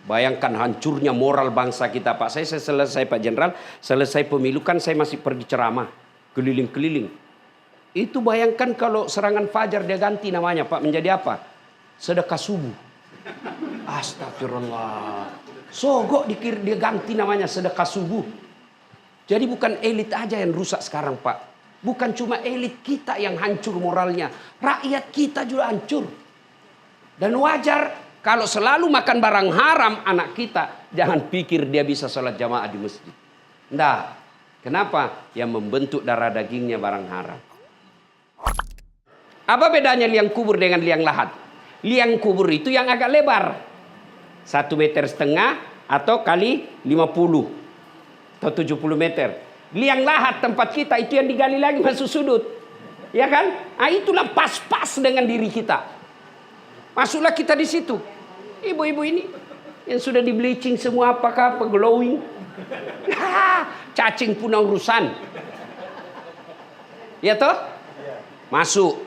Bayangkan hancurnya moral bangsa kita, Pak. Saya selesai, Pak Jenderal, selesai pemilu kan saya masih pergi ceramah, keliling-keliling. Itu bayangkan kalau serangan fajar dia ganti namanya, Pak, menjadi apa? Sedekah subuh. Astagfirullah. Sogok dia ganti namanya sedekah subuh. Jadi bukan elit aja yang rusak sekarang, Pak. Bukan cuma elit kita yang hancur moralnya. Rakyat kita juga hancur. Dan wajar kalau selalu makan barang haram anak kita, jangan pikir dia bisa sholat jamaah di masjid. Nggak. Kenapa? Yang membentuk darah dagingnya barang haram. Apa bedanya liang kubur dengan liang lahat? Liang kubur itu yang agak lebar. 1,5 meter atau kali 50 atau 70 meter. Liang lahat tempat kita itu yang digali lagi masuk sudut. Ya kan? Nah, itulah pas-pas dengan diri kita. Masuklah kita di situ. Ibu-ibu ini yang sudah di bleaching semua apakah glowing. Cacing punah urusan. Ya toh? Masuk.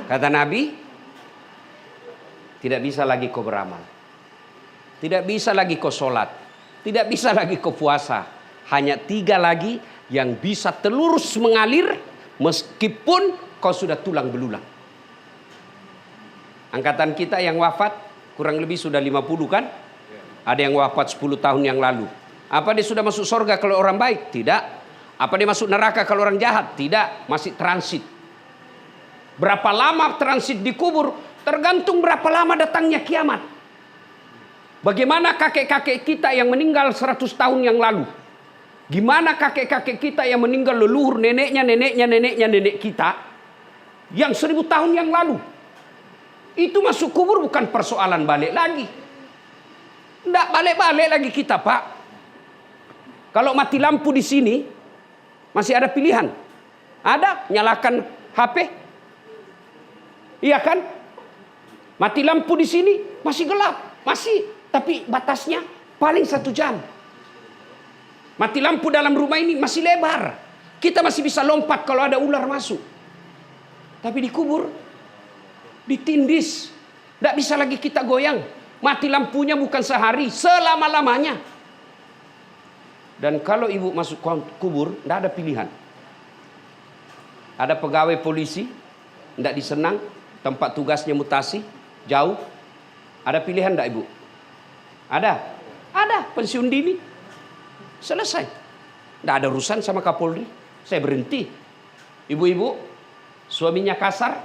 Kata Nabi, tidak bisa lagi kau beramal. Tidak bisa lagi kau sholat. Tidak bisa lagi kau puasa. Hanya 3 lagi yang bisa terus mengalir meskipun kau sudah tulang belulang. Angkatan kita yang wafat kurang lebih sudah 50 kan? Ada yang wafat 10 tahun yang lalu. Apa dia sudah masuk surga kalau orang baik? Tidak. Apa dia masuk neraka kalau orang jahat? Tidak. Masih transit. Berapa lama transit di kubur? Tergantung berapa lama datangnya kiamat. Bagaimana kakek-kakek kita yang meninggal 100 tahun yang lalu? Gimana kakek-kakek kita yang meninggal leluhur nenek kita yang 1000 tahun yang lalu? Itu masuk kubur bukan persoalan balik lagi. Tidak balik-balik lagi kita, Pak. Kalau mati lampu di sini, masih ada pilihan. Ada, nyalakan HP. Iya kan? Mati lampu di sini, masih gelap. Masih, tapi batasnya paling 1 jam. Mati lampu dalam rumah ini masih lebar. Kita masih bisa lompat kalau ada ular masuk. Tapi di kubur, ditindis. Tidak bisa lagi kita goyang. Mati lampunya bukan sehari, selama-lamanya. Dan kalau ibu masuk kubur, tidak ada pilihan. Ada pegawai polisi, tidak disenang, tempat tugasnya mutasi, jauh. Ada pilihan tidak ibu? Ada. Ada, pensiun dini. Selesai. Tidak ada urusan sama Kapolri. Saya berhenti. Ibu-ibu, suaminya kasar,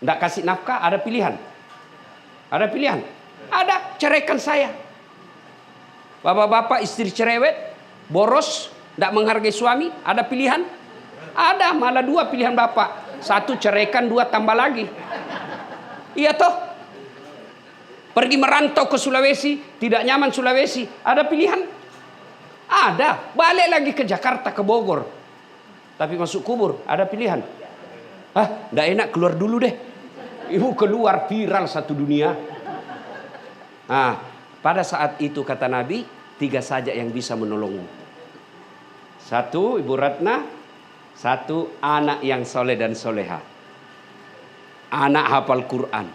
tidak kasih nafkah, ada pilihan. Ada pilihan. Ada, ceraikan saya. Bapak-bapak istri cerewet, boros, tidak menghargai suami, ada pilihan. Ada, malah 2 pilihan bapak. 1 ceraikan, 2 tambah lagi. Iya toh? Pergi merantau ke Sulawesi, tidak nyaman Sulawesi, ada pilihan. Ada, balik lagi ke Jakarta, ke Bogor. Tapi masuk kubur, ada pilihan. Tidak enak, keluar dulu deh. Ibu keluar, viral satu dunia. Nah, pada saat itu kata Nabi, 3 saja yang bisa menolongmu. 1, Ibu Ratna. 1, anak yang soleh dan soleha. Anak hafal Quran.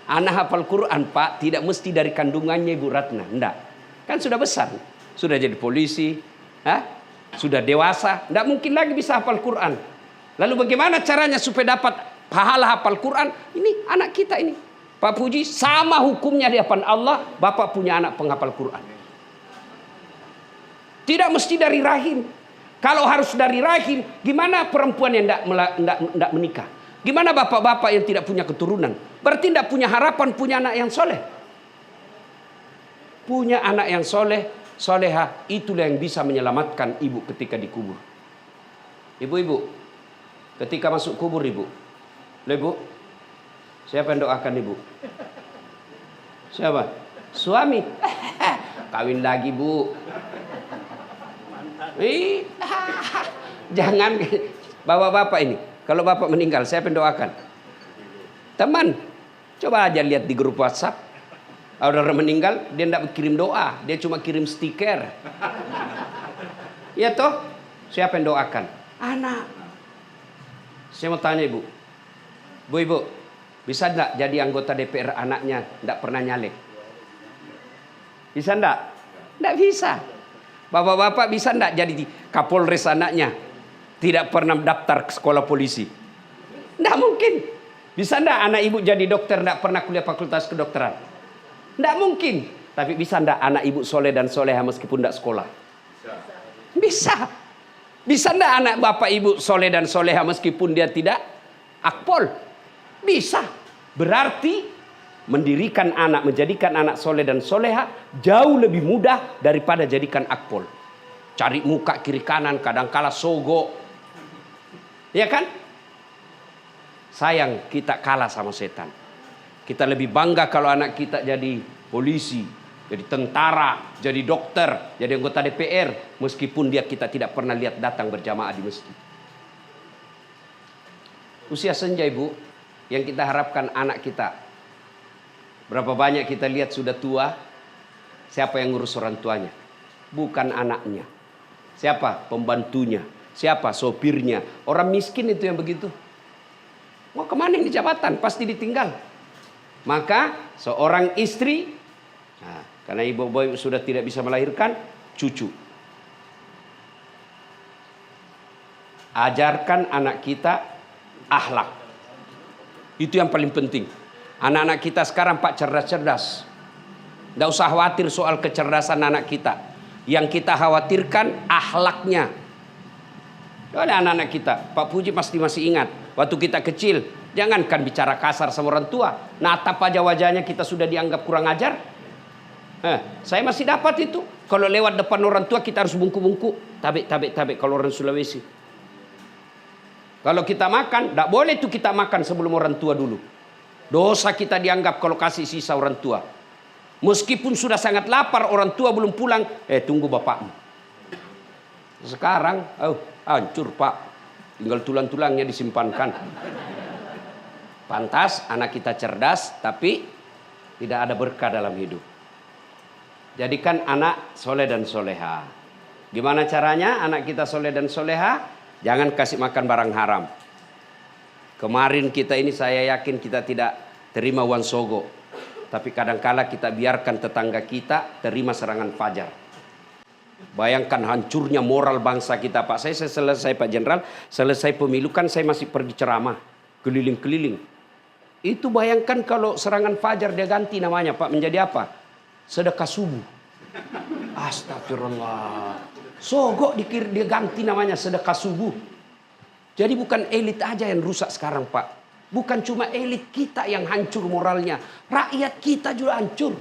Anak hafal Quran, Pak, tidak mesti dari kandungannya Ibu Ratna. Enggak. Kan sudah besar. Sudah jadi polisi. Sudah dewasa. Tidak mungkin lagi bisa hafal Quran. Lalu bagaimana caranya supaya dapat pahala hafal Quran? Ini anak kita ini. Pak Puji, sama hukumnya di hadapan Allah, Bapak punya anak penghafal Quran. Tidak mesti dari rahim. Kalau harus dari rahim, gimana perempuan yang tidak menikah? Gimana bapak-bapak yang tidak punya keturunan? Berarti tidak punya harapan punya anak yang soleh. Punya anak yang soleh, soleha, itulah yang bisa menyelamatkan ibu ketika dikubur. Ibu-ibu, ketika masuk kubur ibu, siapa yang doakan ibu? Siapa? Suami. Kawin lagi bu. Jangan. Bapak-bapak ini, kalau bapak meninggal, siapa yang doakan? Teman. Coba aja lihat di grup WhatsApp. Kalau orang meninggal, dia tidak kirim doa, dia cuma kirim stiker. Ya toh? Siapa yang doakan? Anak. Saya mau tanya ibu. Ibu, bisa tidak jadi anggota DPR anaknya tidak pernah nyalek? Bisa enggak? Enggak bisa. Bapak-bapak bisa enggak jadi Kapolres anaknya? Tidak pernah daftar ke sekolah polisi. Enggak mungkin. Bisa enggak anak ibu jadi dokter enggak pernah kuliah fakultas kedokteran? Enggak mungkin. Tapi bisa enggak anak ibu soleh dan soleha meskipun enggak sekolah? Bisa. Bisa enggak anak bapak ibu soleh dan soleha meskipun dia tidak akpol? Bisa. Berarti mendirikan anak, menjadikan anak soleh dan soleha jauh lebih mudah daripada jadikan akpol. Cari muka kiri kanan, kadangkala sogo. Ya kan? Sayang kita kalah sama setan. Kita lebih bangga kalau anak kita jadi polisi, jadi tentara, jadi dokter, jadi anggota DPR. Meskipun kita tidak pernah lihat datang berjamaah di masjid. Usia senja ibu, yang kita harapkan anak kita. Berapa banyak kita lihat sudah tua, siapa yang ngurus orang tuanya? Bukan anaknya. Siapa? Pembantunya. Siapa? Sopirnya. Orang miskin itu yang begitu. Mau kemana ini jabatan? Pasti ditinggal. Maka seorang istri, nah, karena ibu sudah tidak bisa melahirkan, cucu. Ajarkan anak kita akhlak. Itu yang paling penting. Anak-anak kita sekarang Pak cerdas-cerdas. Tidak usah khawatir soal kecerdasan anak kita. Yang kita khawatirkan akhlaknya. Oleh anak-anak kita, Pak Puji pasti masih ingat. Waktu kita kecil, jangankan bicara kasar sama orang tua. Natap aja wajahnya kita sudah dianggap kurang ajar. Saya masih dapat itu. Kalau lewat depan orang tua kita harus bungkuk-bungkuk. Tabik kalau orang Sulawesi. Kalau kita makan, tidak boleh tuh kita makan sebelum orang tua dulu. Dosa kita dianggap kalau kasih sisa orang tua. Meskipun sudah sangat lapar, orang tua belum pulang. Tunggu bapakmu. Sekarang, hancur Pak. Tinggal tulang-tulangnya disimpankan. Pantas anak kita cerdas, tapi tidak ada berkah dalam hidup. Jadikan anak soleh dan soleha. Gimana caranya anak kita soleh dan soleha? Jangan kasih makan barang haram. Kemarin kita ini saya yakin kita tidak terima uang sogo. Tapi kadangkala kita biarkan tetangga kita terima serangan fajar. Bayangkan hancurnya moral bangsa kita Pak. Saya selesai Pak Jenderal, selesai pemilu kan saya masih pergi ceramah. Keliling-keliling. Itu bayangkan kalau serangan fajar dia ganti namanya Pak menjadi apa? Sedekah subuh. Astagfirullah. Sogo dia ganti namanya sedekah subuh. Jadi bukan elit aja yang rusak sekarang Pak. Bukan cuma elit kita yang hancur moralnya. Rakyat kita juga hancur.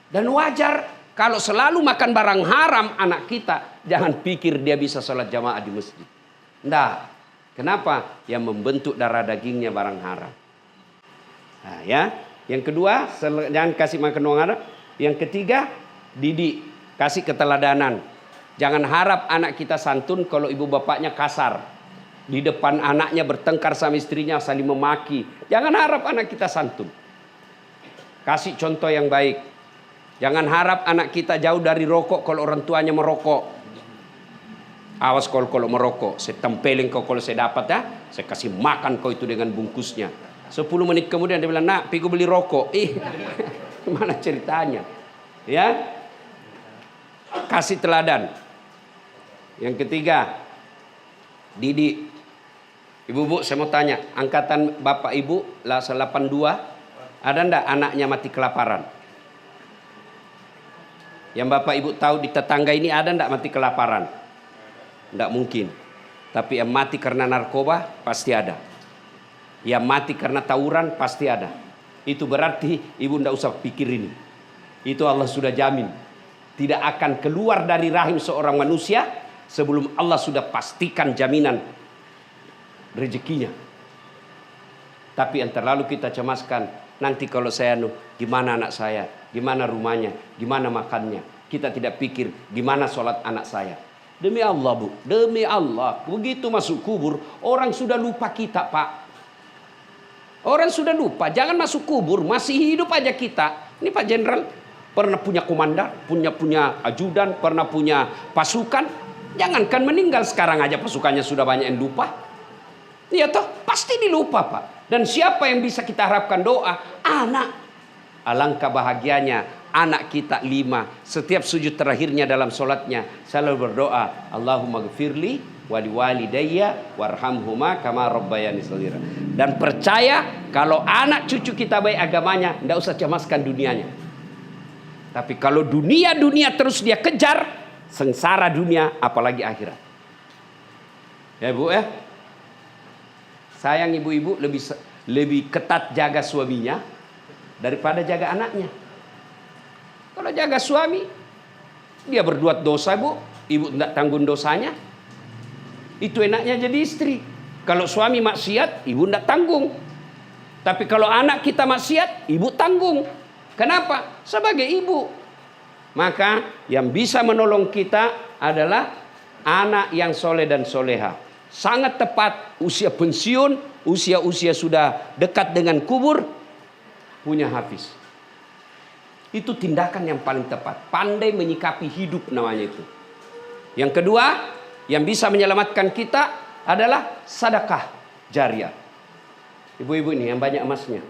Dan wajar kalau selalu makan barang haram anak kita. Jangan pikir dia bisa sholat jamaah di masjid. Nah, kenapa? Yang membentuk darah dagingnya barang haram. Nah, ya. Yang kedua, jangan kasih makan uang haram. Yang ketiga, didik. Kasih keteladanan. Jangan harap anak kita santun kalau ibu bapaknya kasar. Di depan anaknya bertengkar sama istrinya saling memaki. Jangan harap anak kita santun. Kasih contoh yang baik. Jangan harap anak kita jauh dari rokok kalau orang tuanya merokok. Awas kalau merokok. Saya tempelin kau kalau saya dapat ya. Saya kasih makan kau itu dengan bungkusnya. 10 menit kemudian dia bilang, nak pergi beli rokok. Gimana ceritanya? Ya. Kasih teladan. Yang ketiga, didik. Ibu-ibu saya mau tanya, angkatan bapak ibu 82, ada ndak anaknya mati kelaparan? Yang bapak ibu tahu di tetangga ini ada ndak mati kelaparan? Ndak mungkin. Tapi yang mati karena narkoba pasti ada. Yang mati karena tawuran pasti ada. Itu berarti ibu ndak usah pikir ini. Itu Allah sudah jamin. Tidak akan keluar dari rahim seorang manusia sebelum Allah sudah pastikan jaminan rezekinya. Tapi yang terlalu kita cemaskan, nanti kalau saya gimana anak saya, gimana rumahnya, gimana makannya. Kita tidak pikir gimana sholat anak saya. Demi Allah Bu, demi Allah, begitu masuk kubur orang sudah lupa kita Pak. Orang sudah lupa, jangan masuk kubur, masih hidup aja kita. Ini Pak Jenderal pernah punya komandan, punya ajudan, pernah punya pasukan. Jangankan meninggal, sekarang aja pasukannya sudah banyak yang lupa. Iya toh, pasti dilupa Pak. Dan siapa yang bisa kita harapkan doa? Anak. Alangkah bahagianya anak kita 5. Setiap sujud terakhirnya dalam sholatnya selalu berdoa, Allahumma gfirli wali walidayya warhamhuma kama rabbayani shaghira. Dan percaya kalau anak cucu kita baik agamanya, tidak usah cemaskan dunianya. Tapi kalau dunia terus dia kejar, sengsara dunia apalagi akhirat. Ya Bu ya. Sayang ibu-ibu lebih ketat jaga suaminya daripada jaga anaknya. Kalau jaga suami, dia berbuat dosa Bu, ibu tidak tanggung dosanya. Itu enaknya jadi istri. Kalau suami maksiat, ibu tidak tanggung. Tapi kalau anak kita maksiat, ibu tanggung. Kenapa? Sebagai ibu. Maka yang bisa menolong kita adalah anak yang soleh dan soleha. Sangat tepat usia pensiun, usia sudah dekat dengan kubur, punya hafiz. Itu tindakan yang paling tepat. Pandai menyikapi hidup namanya itu. Yang kedua, yang bisa menyelamatkan kita adalah sedekah jariah. Ibu-ibu ini yang banyak emasnya.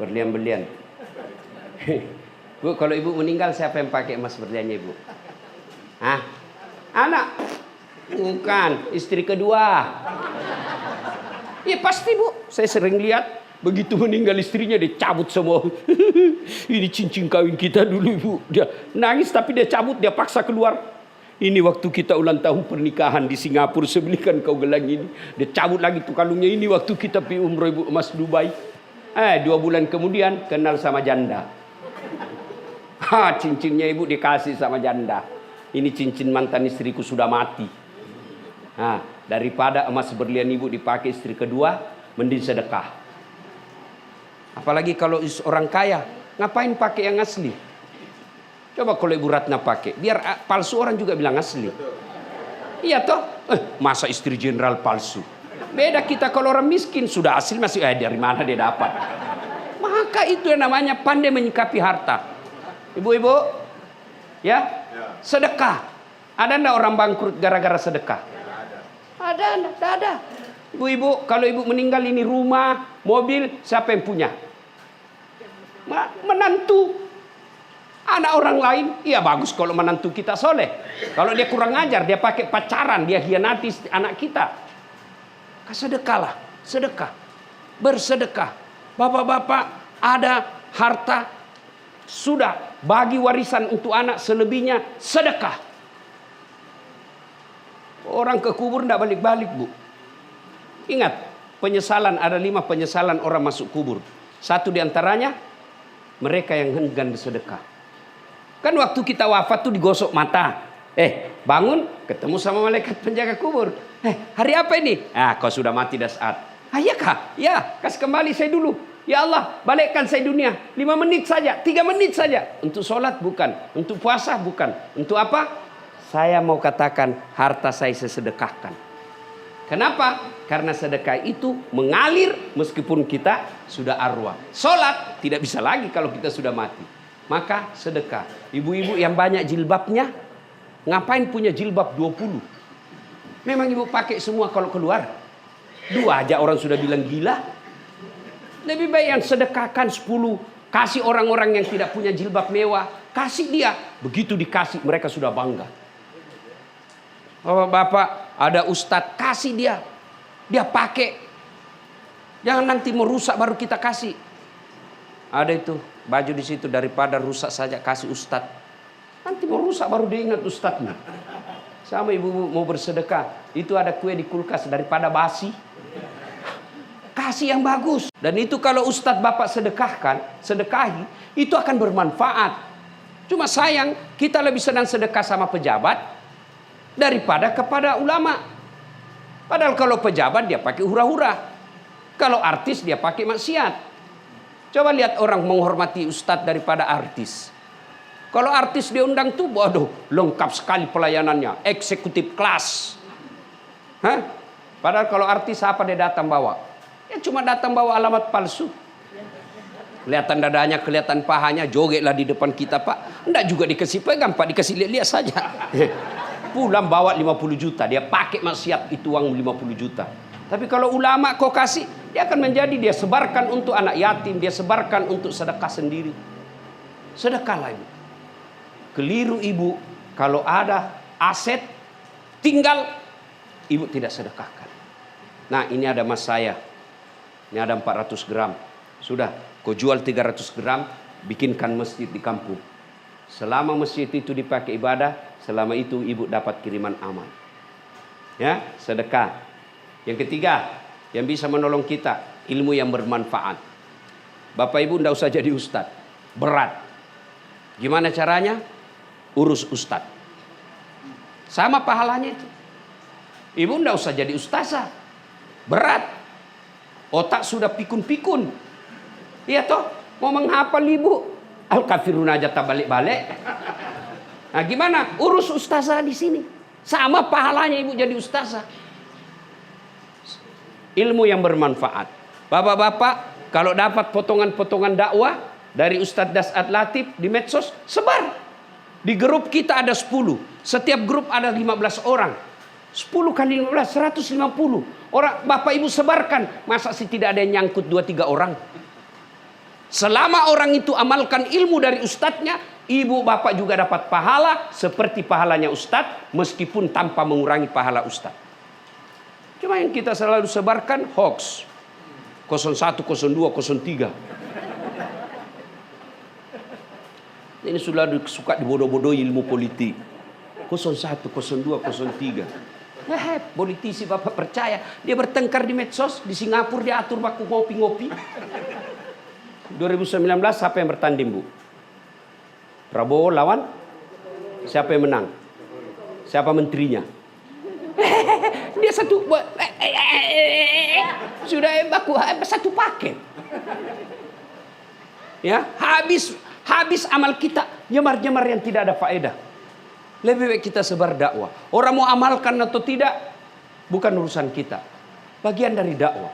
Berlian-berlian. Bu, kalau ibu meninggal siapa yang pakai emas berliannya ibu? Hah? Anak? Bukan, istri kedua. Ya pasti Bu, saya sering lihat. Begitu meninggal istrinya dia cabut semua. Ini cincin kawin kita dulu ibu. Dia nangis tapi dia cabut, dia paksa keluar. Ini waktu kita ulang tahun pernikahan di Singapura, saya belikan kau gelang ini. Dia cabut lagi tuh kalungnya, ini waktu kita pergi umroh ibu emas Dubai. 2 bulan kemudian kenal sama janda. Cincinnya ibu dikasih sama janda. Ini cincin mantan istriku sudah mati. Daripada emas berlian ibu dipakai istri kedua, mending sedekah. Apalagi kalau orang kaya, ngapain pakai yang asli? Coba kalau Ibu Ratna pakai, biar palsu orang juga bilang asli. Iya toh? Masa istri jenderal palsu? Beda kita kalau orang miskin sudah asli masih dari mana dia dapat? Maka itu yang namanya pandai menyikapi harta. Ibu-ibu, ya, sedekah. Ada enggak orang bangkrut gara-gara sedekah? Ada. Ibu-ibu, kalau ibu meninggal ini rumah, mobil, siapa yang punya? Menantu. Anak orang lain, iya bagus kalau menantu kita soleh. Kalau dia kurang ajar, dia pakai pacaran, dia hianati anak kita. Sedekahlah, sedekah. Bersedekah. Bapak-bapak ada harta, sudah bagi warisan untuk anak, selebihnya sedekah. Orang ke kubur tidak balik-balik Bu. Ingat, penyesalan ada 5 penyesalan orang masuk kubur. 1 diantaranya mereka yang enggan bersedekah. Kan waktu kita wafat tuh digosok mata. Bangun ketemu sama malaikat penjaga kubur. Hari apa ini? Kau sudah mati dah saat. Iya kah? Ya, kasih kembali saya dulu. Ya Allah, balikkan saya dunia 5 menit saja, 3 menit saja. Untuk sholat bukan, untuk puasa bukan. Untuk apa? Saya mau katakan harta saya sedekahkan. Kenapa? Karena sedekah itu mengalir meskipun kita sudah arwah. Sholat tidak bisa lagi kalau kita sudah mati. Maka sedekah. Ibu-ibu yang banyak jilbabnya, ngapain punya jilbab 20? Memang ibu pakai semua kalau keluar? 2 aja orang sudah bilang gila. Lebih baik yang sedekahkan 10. Kasih orang-orang yang tidak punya jilbab mewah. Kasih dia. Begitu dikasih mereka sudah bangga. Bapak ada ustadz, kasih dia. Dia pakai. Jangan nanti merusak baru kita kasih. Ada itu baju di situ, daripada rusak saja kasih ustadz. Nanti merusak baru dia ingat ustadznya. Sama ibu mau bersedekah, itu ada kue di kulkas, daripada basi. Kasih yang bagus. Dan itu kalau ustadz bapak sedekahi, itu akan bermanfaat. Cuma sayang kita lebih senang sedekah sama pejabat daripada kepada ulama. Padahal kalau pejabat dia pakai hura-hura. Kalau artis dia pakai maksiat. Coba lihat orang menghormati ustadz daripada artis. Kalau artis diundang tuh, waduh, lengkap sekali pelayanannya, eksekutif kelas. Padahal kalau artis apa dia datang bawa? Ya cuma datang bawa alamat palsu. Kelihatan dadanya, kelihatan pahanya, jogetlah di depan kita Pak. Enggak juga dikasih pegang Pak, dikasih lihat-lihat saja. Pulang bawa 50 juta, dia pakai maksiat itu uang 50 juta. Tapi kalau ulama kau kasih, dia akan menjadi, dia sebarkan untuk anak yatim, dia sebarkan untuk sedekah sendiri. Sedekahlah ibu. Keliru ibu kalau ada aset tinggal ibu tidak sedekahkan. Nah, ini ada emas saya. Ini ada 400 gram. Sudah, kau jual 300 gram, bikinkan masjid di kampung. Selama masjid itu dipakai ibadah, selama itu ibu dapat kiriman amal. Ya, sedekah. Yang ketiga, yang bisa menolong kita, ilmu yang bermanfaat. Bapak ibu tidak usah jadi ustadz. Berat. Gimana caranya? Urus ustadz. Sama pahalanya itu. Ibu tidak usah jadi ustazah. Berat. Otak sudah pikun-pikun. Iya toh? Mau menghafal ibu. Al-kafirun aja tak balik-balik. Nah gimana? Urus ustazah di sini. Sama pahalanya ibu jadi ustazah. Ilmu yang bermanfaat. Bapak-bapak, kalau dapat potongan-potongan dakwah dari Ustadz Dasat Latif di medsos, sebar. Di grup kita ada 10. Setiap grup ada 15 orang. 10 kali 15, 150. Orang bapak ibu sebarkan. Masa sih tidak ada yang nyangkut 2-3 orang? Selama orang itu amalkan ilmu dari ustadznya, ibu bapak juga dapat pahala seperti pahalanya ustadz, meskipun tanpa mengurangi pahala ustadz. Cuma yang kita selalu sebarkan hoax. 01, 02, 03. Ini sudah suka dibodoh-bodohi ilmu politik. 01, 02, 03. Politisi bapak percaya. Dia bertengkar di medsos. Di Singapura dia atur baku ngopi-ngopi. 2019 siapa yang bertanding bu? Prabowo lawan? Siapa yang menang? Siapa menterinya? Dia satu sudah baku satu paket. Ya, habis amal kita nyemar-nyemar yang tidak ada faedah. Lebih baik kita sebar dakwah. Orang mau amalkan atau tidak bukan urusan kita. Bagian dari dakwah.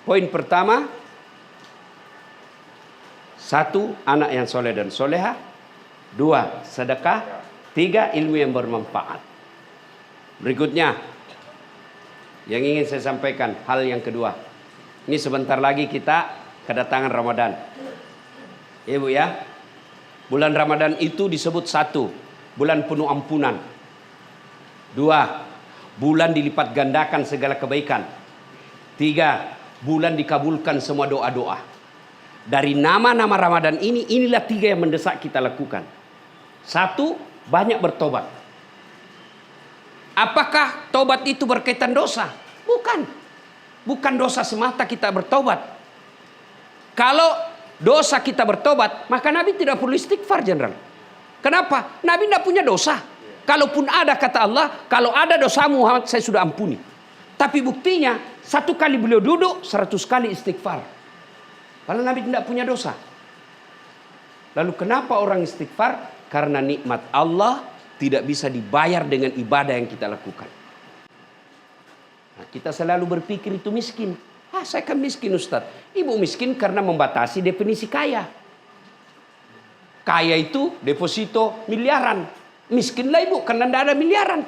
Poin pertama, 1, anak yang soleh dan soleha. 2, sedekah. 3, ilmu yang bermanfaat. Berikutnya, yang ingin saya sampaikan, hal yang kedua. Ini sebentar lagi kita kedatangan Ramadan. Ibu ya. Bulan Ramadan itu disebut 1, bulan penuh ampunan. 2, bulan dilipat gandakan segala kebaikan. 3, bulan dikabulkan semua doa-doa. Dari nama-nama Ramadan ini, inilah 3 yang mendesak kita lakukan. 1, banyak bertobat. Apakah tobat itu berkaitan dosa? Bukan. Bukan dosa semata kita bertobat. Kalau dosa kita bertobat, maka Nabi tidak perlu istighfar general. Kenapa? Nabi tidak punya dosa. Kalaupun ada, kata Allah, kalau ada dosamu Muhammad, saya sudah ampuni. Tapi buktinya, 1 kali beliau duduk, 100 kali istighfar. Padahal Nabi tidak punya dosa. Lalu kenapa orang istighfar? Karena nikmat Allah tidak bisa dibayar dengan ibadah yang kita lakukan. Nah, kita selalu berpikir itu miskin. Saya kan miskin Ustaz. Ibu miskin karena membatasi definisi kaya. Kaya itu deposito miliaran. Miskinlah ibu karena tidak ada miliaran.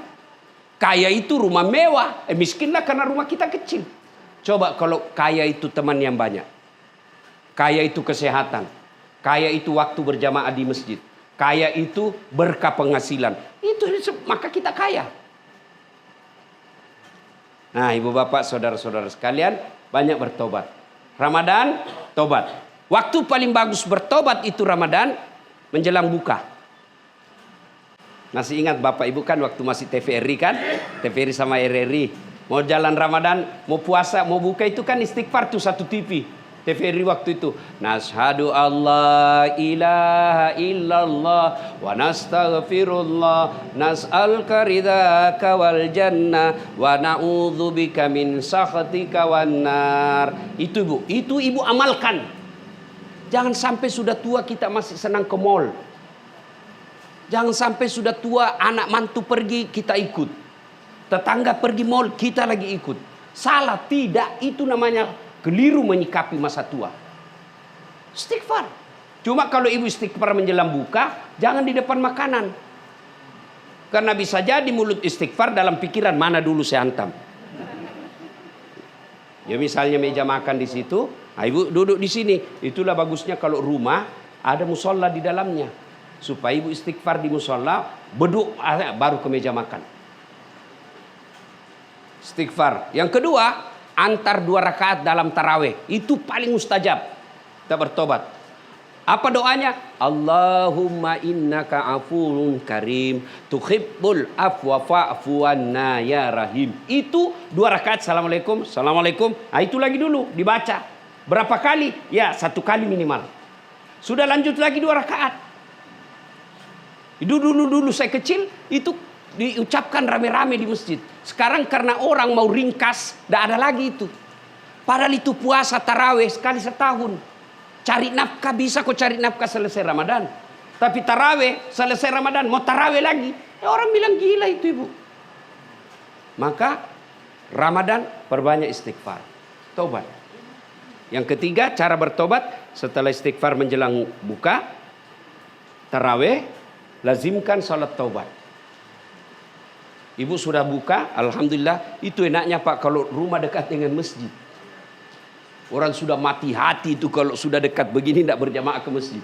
Kaya itu rumah mewah. Miskinlah karena rumah kita kecil. Coba kalau kaya itu teman yang banyak. Kaya itu kesehatan. Kaya itu waktu berjamaah di masjid. Kaya itu berkah penghasilan. Itu maka kita kaya. Nah, ibu bapak, saudara-saudara sekalian, banyak bertobat. Ramadan, tobat. Waktu paling bagus bertobat itu Ramadan, menjelang buka. Masih ingat bapak ibu kan waktu masih TVRI kan? TVRI sama RRI. Mau jalan Ramadan, mau puasa, mau buka itu kan istighfar tuh satu TV. TVRI waktu itu. Nashhadu Allah ilaha illallah wa nastaghfirullah nas'aluka ridhaka wal jannah wa na'udzubika min sakhatika wan nar. Itu ibu, itu ibu amalkan. Jangan sampai sudah tua kita masih senang ke mall. Jangan sampai sudah tua anak mantu pergi kita ikut. Tetangga pergi mall kita lagi ikut. Salah, tidak, itu namanya keliru menyikapi masa tua. Istighfar. Cuma kalau ibu istighfar menjelang buka, jangan di depan makanan. Karena bisa jadi mulut istighfar dalam pikiran mana dulu saya hantam. Ya misalnya meja makan di situ, ibu duduk di sini. Itulah bagusnya kalau rumah ada musola di dalamnya. Supaya ibu istighfar di musola, beduk baru ke meja makan. Istighfar. Yang kedua, antar 2 rakaat dalam tarawih. Itu paling mustajab. Kita bertobat. Apa doanya? Allahumma innaka afuwun karim tuhibbul afwa fa'fu anna ya rahim. Itu 2 rakaat. Assalamualaikum, assalamualaikum. Nah, itu lagi dulu dibaca. Berapa kali? Ya, 1 kali minimal. Sudah lanjut lagi 2 rakaat. Dulu saya kecil itu diucapkan rame-rame di masjid. Sekarang karena orang mau ringkas, tidak ada lagi itu. Padahal itu puasa tarawih sekali setahun. Cari nafkah bisa kok cari nafkah selesai Ramadan. Tapi tarawih selesai Ramadan mau tarawih lagi. Ya orang bilang gila itu ibu. Maka Ramadan perbanyak istighfar. Tobat. Yang ketiga cara bertobat setelah istighfar menjelang buka. Tarawih. Lazimkan salat taubat. Ibu sudah buka, alhamdulillah. Itu enaknya Pak kalau rumah dekat dengan masjid. Orang sudah mati hati itu kalau sudah dekat begini tidak berjamaah ke masjid.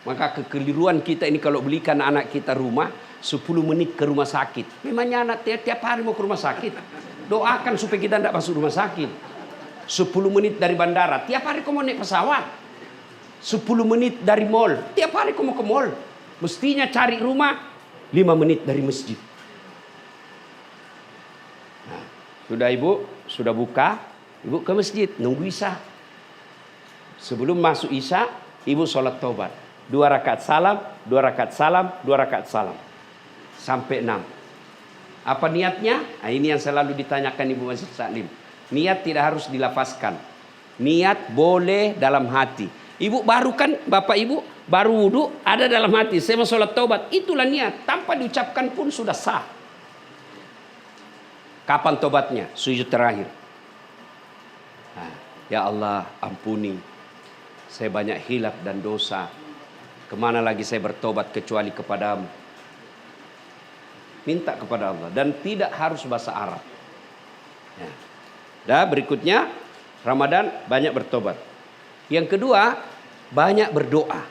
Maka kekeliruan kita ini kalau belikan anak kita rumah 10 menit ke rumah sakit. Memangnya anak tiap hari mau ke rumah sakit. Doakan supaya kita tidak masuk rumah sakit. 10 menit dari bandara, tiap hari kau mau naik pesawat. 10 menit dari mall, tiap hari kau mau ke mall. Mestinya cari rumah 5 menit dari masjid. Nah, sudah ibu, sudah buka, ibu ke masjid, nunggu isya. Sebelum masuk isya, ibu sholat taubat. 2 rakaat salam, 2 rakaat salam, 2 rakaat salam. Sampai 6. Apa niatnya? Nah, ini yang selalu ditanyakan Ibu Masjid Salim. Niat tidak harus dilafazkan. Niat boleh dalam hati. Ibu baru kan, Bapak Ibu, baru wudhu, ada dalam hati. Saya mau sholat taubat. Itulah niat. Tanpa diucapkan pun sudah sah. Kapan tobatnya? Sujud terakhir. Nah, ya Allah, ampuni. Saya banyak hilaf dan dosa. Kemana lagi saya bertobat kecuali kepadamu. Minta kepada Allah. Dan tidak harus bahasa Arab. Ya. Dan berikutnya, Ramadan banyak bertobat. Yang kedua, banyak berdoa.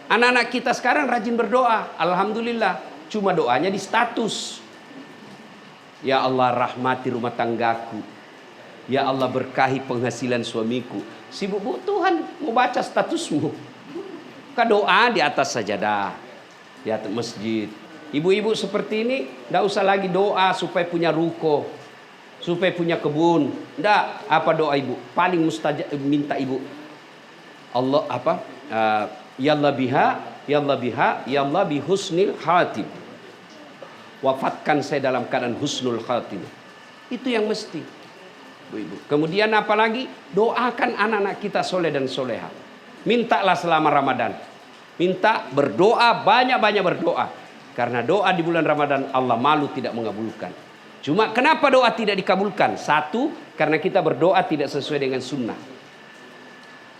Anak-anak kita sekarang rajin berdoa. Alhamdulillah. Cuma doanya di status. Ya Allah rahmati rumah tanggaku. Ya Allah berkahi penghasilan suamiku. Sibuk bu Tuhan mau baca statusmu. Ka doa di atas sajadah. Di atas masjid. Ibu-ibu seperti ini tidak usah lagi doa supaya punya ruko. Supaya punya kebun. Tidak. Apa doa ibu? Paling mustajab minta ibu. Allah apa? Ya Allah biha. Ya Allah biha. Ya Allah bihusnil khatim. Wafatkan saya dalam keadaan husnul khatim. Itu yang mesti. Ibu. Kemudian apa lagi? Doakan anak-anak kita soleh dan soleha. Mintalah selama Ramadan. Minta berdoa, banyak-banyak berdoa. Karena doa di bulan Ramadan Allah malu tidak mengabulkan. Cuma kenapa doa tidak dikabulkan? Satu, karena kita berdoa tidak sesuai dengan sunnah.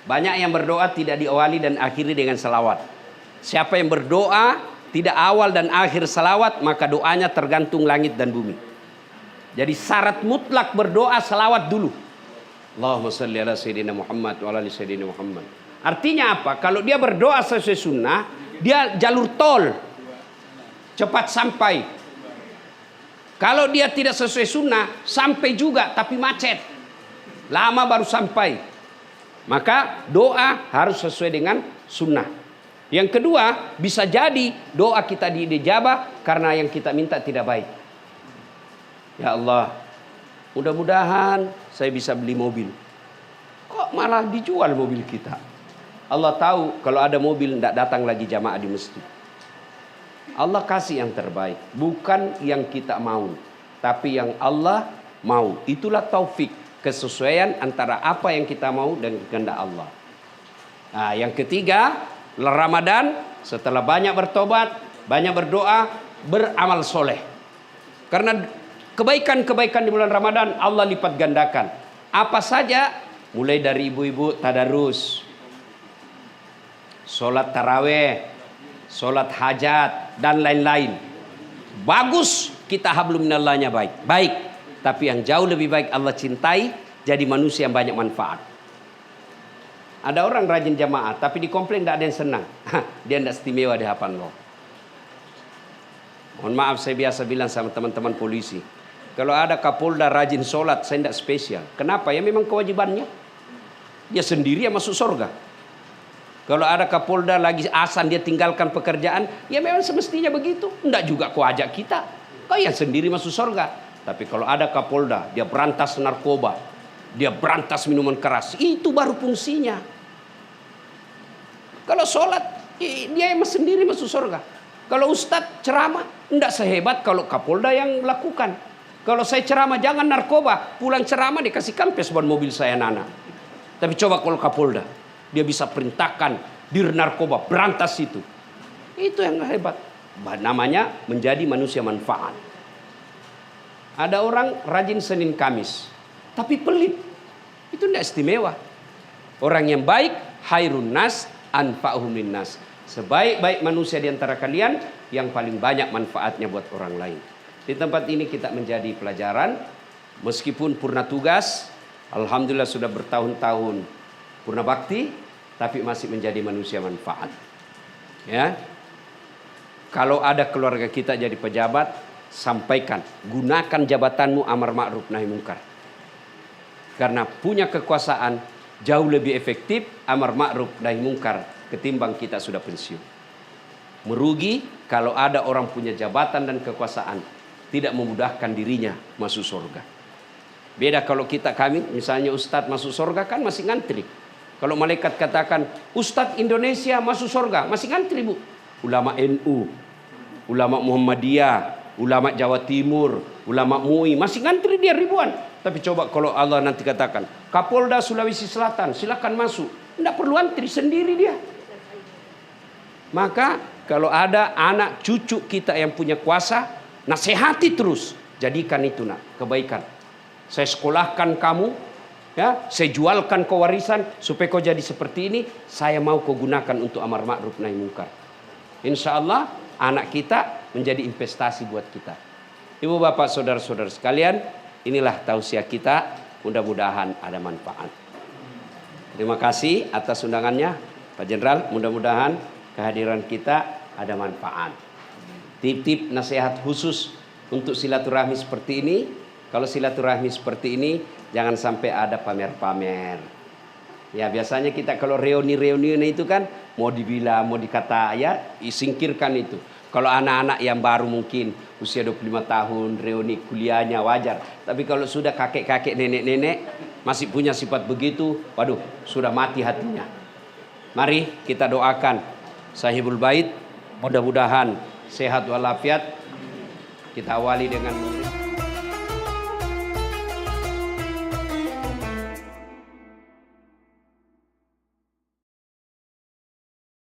Banyak yang berdoa tidak diawali dan akhiri dengan salawat. Siapa yang berdoa tidak awal dan akhir salawat, maka doanya tergantung langit dan bumi. Jadi syarat mutlak berdoa salawat dulu. Allahumma salli ala sayyidina Muhammad wa ala ali sayyidina Muhammad. Artinya apa? Kalau dia berdoa sesuai sunnah, dia jalur tol. Cepat sampai. Kalau dia tidak sesuai sunnah, sampai juga tapi macet. Lama baru sampai. Maka doa harus sesuai dengan sunnah. Yang kedua, bisa jadi doa kita dijabah karena yang kita minta tidak baik. Ya Allah, mudah-mudahan saya bisa beli mobil. Kok malah dijual mobil kita? Allah tahu kalau ada mobil tidak datang lagi jamaah di masjid. Allah kasih yang terbaik, bukan yang kita mau, tapi yang Allah mau. Itulah taufik, kesesuaian antara apa yang kita mau dan kehendak Allah. Nah, yang ketiga, Ramadan setelah banyak bertobat, banyak berdoa, beramal soleh. Karena kebaikan-kebaikan di bulan Ramadan Allah lipat gandakan. Apa saja? Mulai dari ibu-ibu tadarus, sholat taraweh, sholat hajat, dan lain-lain. Bagus kita hablum minallahnya baik. Baik. Tapi yang jauh lebih baik Allah cintai, jadi manusia yang banyak manfaat. Ada orang rajin jamaah, tapi dikomplain tidak ada yang senang. Dia tidak istimewa di hadapan Allah. Mohon maaf, saya biasa bilang sama teman-teman polisi, kalau ada Kapolda rajin sholat, saya tidak spesial. Kenapa? Ya memang kewajibannya. Dia sendiri yang masuk surga. Kalau ada Kapolda lagi asan dia tinggalkan pekerjaan, ya memang semestinya begitu. Tidak juga kau ajak kita. Kau yang sendiri masuk surga. Tapi kalau ada Kapolda, dia berantas narkoba, dia berantas minuman keras, itu baru fungsinya. Kalau sholat, dia yang sendiri masuk surga. Kalau ustadz ceramah, tidak sehebat kalau Kapolda yang lakukan. Kalau saya ceramah jangan narkoba, pulang ceramah dikasih kampes buat mobil saya Nana. Tapi coba kalau Kapolda, dia bisa perintahkan dir narkoba, berantas itu. Itu yang hebat. Namanya menjadi manusia manfaat. Ada orang rajin Senin Kamis, tapi pelit. Itu tidak istimewa. Orang yang baik, hairun nas, anfa'uhum linnas. Sebaik-baik manusia di antara kalian yang paling banyak manfaatnya buat orang lain. Di tempat ini kita menjadi pelajaran, meskipun purna tugas, alhamdulillah sudah bertahun-tahun purna bakti, tapi masih menjadi manusia manfaat. Ya. Kalau ada keluarga kita jadi pejabat, sampaikan, gunakan jabatanmu amar ma'ruf nahi munkar. Karena punya kekuasaan jauh lebih efektif amar ma'ruf nahi munkar ketimbang kita sudah pensiun. Merugi kalau ada orang punya jabatan dan kekuasaan tidak memudahkan dirinya masuk surga. Beda kalau kami misalnya Ustadz masuk surga kan masih ngantri. Kalau malaikat katakan Ustadz Indonesia masuk surga masih ngantri bu. Ulama NU, ulama Muhammadiyah, ulama Jawa Timur, ulama MUI masih ngantri dia ribuan. Tapi coba kalau Allah nanti katakan Kapolda Sulawesi Selatan silakan masuk, tidak perlu antri sendiri dia. Maka kalau ada anak cucu kita yang punya kuasa, nasihati terus, jadikan itu nak kebaikan. Saya sekolahkan kamu, ya, saya jualkan kau warisan supaya kau jadi seperti ini. Saya mau kau gunakan untuk amar ma'ruf nahi munkar. Insya Allah anak kita menjadi investasi buat kita. Ibu bapak saudara-saudara sekalian, inilah tausiah kita. Mudah-mudahan ada manfaat. Terima kasih atas undangannya Pak Jenderal. Mudah-mudahan kehadiran kita ada manfaat. Tip-tip nasihat khusus untuk silaturahmi seperti ini. Kalau silaturahmi seperti ini jangan sampai ada pamer-pamer. Ya biasanya kita kalau reuni-reuni itu kan mau dibilang, mau dikata ya singkirkan itu. Kalau anak-anak yang baru mungkin usia 25 tahun reuni kuliahnya wajar. Tapi kalau sudah kakek-kakek, nenek-nenek masih punya sifat begitu, waduh sudah mati hatinya. Mari kita doakan sahibul bait mudah-mudahan sehat walafiat. Kita awali dengan